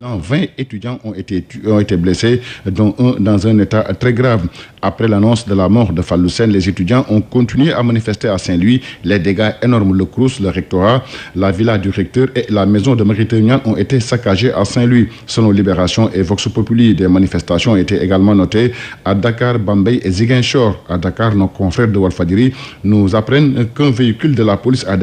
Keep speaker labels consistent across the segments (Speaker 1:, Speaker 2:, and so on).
Speaker 1: 20 étudiants ont été blessés, dont un dans un état très grave. Après l'annonce de la mort de Fallou Sène, les étudiants ont continué à manifester à Saint-Louis. Les dégâts énormes, le Crous, le rectorat, la villa du recteur et la maison de Mauritanie ont été saccagés à Saint-Louis. Selon Libération et Vox Populi, des manifestations ont été également notées à Dakar, Bambey et Ziguinchor. À Dakar, nos confrères de Walfadjri nous apprennent qu'un véhicule de la police a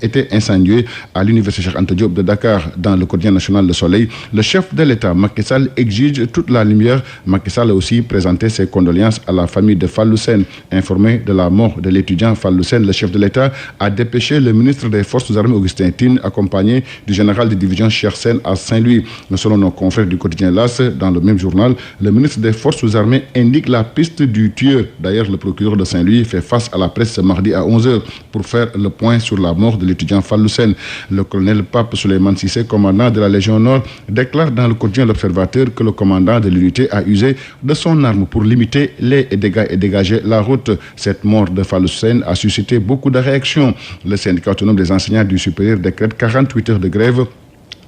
Speaker 1: été incendié à l'université Cheikh Anta Diop de Dakar. Dans le quotidien national Le Soleil, le chef de l'État, Macky Sall, exige toute la lumière. Macky Sall a aussi présenté ses condoléances à la famille de Fallou Sène. Informé de la mort de l'étudiant Fallou Sène, le chef de l'État a dépêché le ministre des Forces armées, Augustin Tine, accompagné du général de division Cheikh Sène à Saint-Louis. Selon nos confrères du quotidien LAS, dans le même journal, le ministre des Forces armées indique la piste du tueur. D'ailleurs, le procureur de Saint-Louis fait face à la presse ce mardi à 11h pour faire le point sur la mort de l'étudiant Fallou Sène. Le colonel Pape Souleymane Cissé, commandant de la Légion Nord, déclare dans le quotidien L'Observateur que le commandant de l'unité a usé de son arme pour limiter les dégâts et dégager la route. Cette mort de Fallou Sène a suscité beaucoup de réactions. Le syndicat autonome des enseignants du supérieur décrète 48 heures de grève.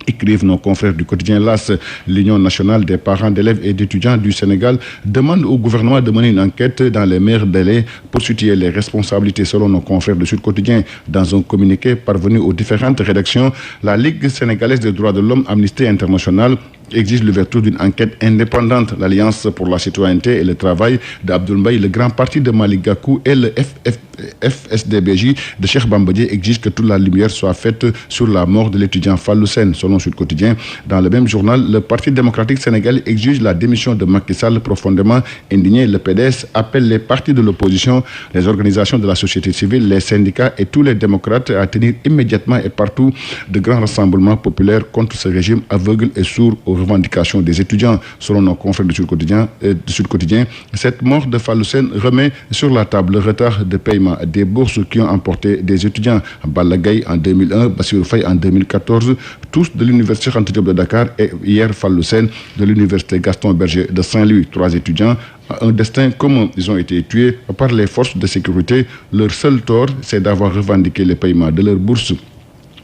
Speaker 1: Écrivent nos confrères du quotidien LAS. L'Union nationale des parents d'élèves et d'étudiants du Sénégal demande au gouvernement de mener une enquête dans les meilleurs délais pour situer les responsabilités. Selon nos confrères du Sud Quotidien, dans un communiqué parvenu aux différentes rédactions, la Ligue sénégalaise des droits de l'homme, Amnesty International, exige l'ouverture d'une enquête indépendante. L'Alliance pour la citoyenneté et le travail d'Abdoul Mbaye, le grand parti de Malick Gakou et le FSDBJ de Cheikh Bambadji exigent que toute la lumière soit faite sur la mort de l'étudiant Fallou Sène. Selon Sud Quotidien, dans le même journal, le Parti démocratique sénégalais exige la démission de Macky Sall. Profondément indigné, le PDS appelle les partis de l'opposition, les organisations de la société civile, les syndicats et tous les démocrates à tenir immédiatement et partout de grands rassemblements populaires contre ce régime aveugle et sourd aux revendications des étudiants. Selon nos confrères du Sud Quotidien, cette mort de Fallou Sène remet sur la table le retard de paiement des bourses qui ont emporté des étudiants. Balla Gaye en 2001, Bassirou Faye en 2014, tous de l'université Cheikh Anta Diop de Dakar, et hier Fallou Sène de l'université Gaston Berger de Saint-Louis. 3 étudiants, un destin commun. Ils ont été tués par les forces de sécurité. Leur seul tort, c'est d'avoir revendiqué le paiement de leur bourse.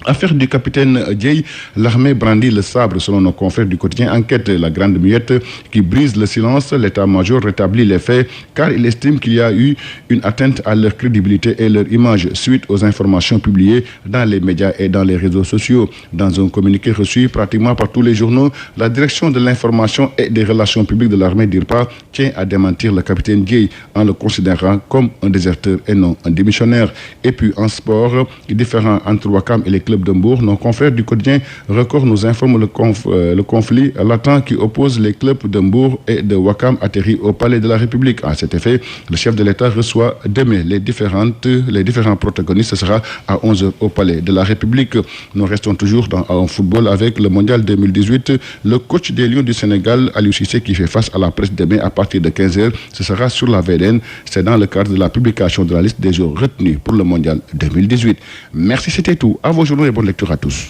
Speaker 1: Affaire du capitaine Dieye, l'armée brandit le sabre. Selon nos confrères du quotidien Enquête, la grande muette qui brise le silence, l'état-major rétablit les faits car il estime qu'il y a eu une atteinte à leur crédibilité et leur image suite aux informations publiées dans les médias et dans les réseaux sociaux. Dans un communiqué reçu pratiquement par tous les journaux, la direction de l'information et des relations publiques de l'armée d'IRPA tient à démentir le capitaine Dieye en le considérant comme un déserteur et non un démissionnaire. Et puis en sport, différent entre Ouakam et les clubs de Mbour, nos confrères du quotidien Record nous informent le conflit latent qui oppose les clubs de Mbour et de Ouakam atterrit au Palais de la République. À cet effet, le chef de l'État reçoit demain les différents protagonistes. Ce sera à 11h au Palais de la République. Nous restons toujours en football avec le Mondial 2018. Le coach des Lions du Sénégal, Aliou Cissé, qui fait face à la presse demain à partir de 15h. Ce sera sur la VDN. C'est dans le cadre de la publication de la liste des joueurs retenus pour le Mondial 2018. Merci, c'était tout. À vos journaux et bonne lecture à tous.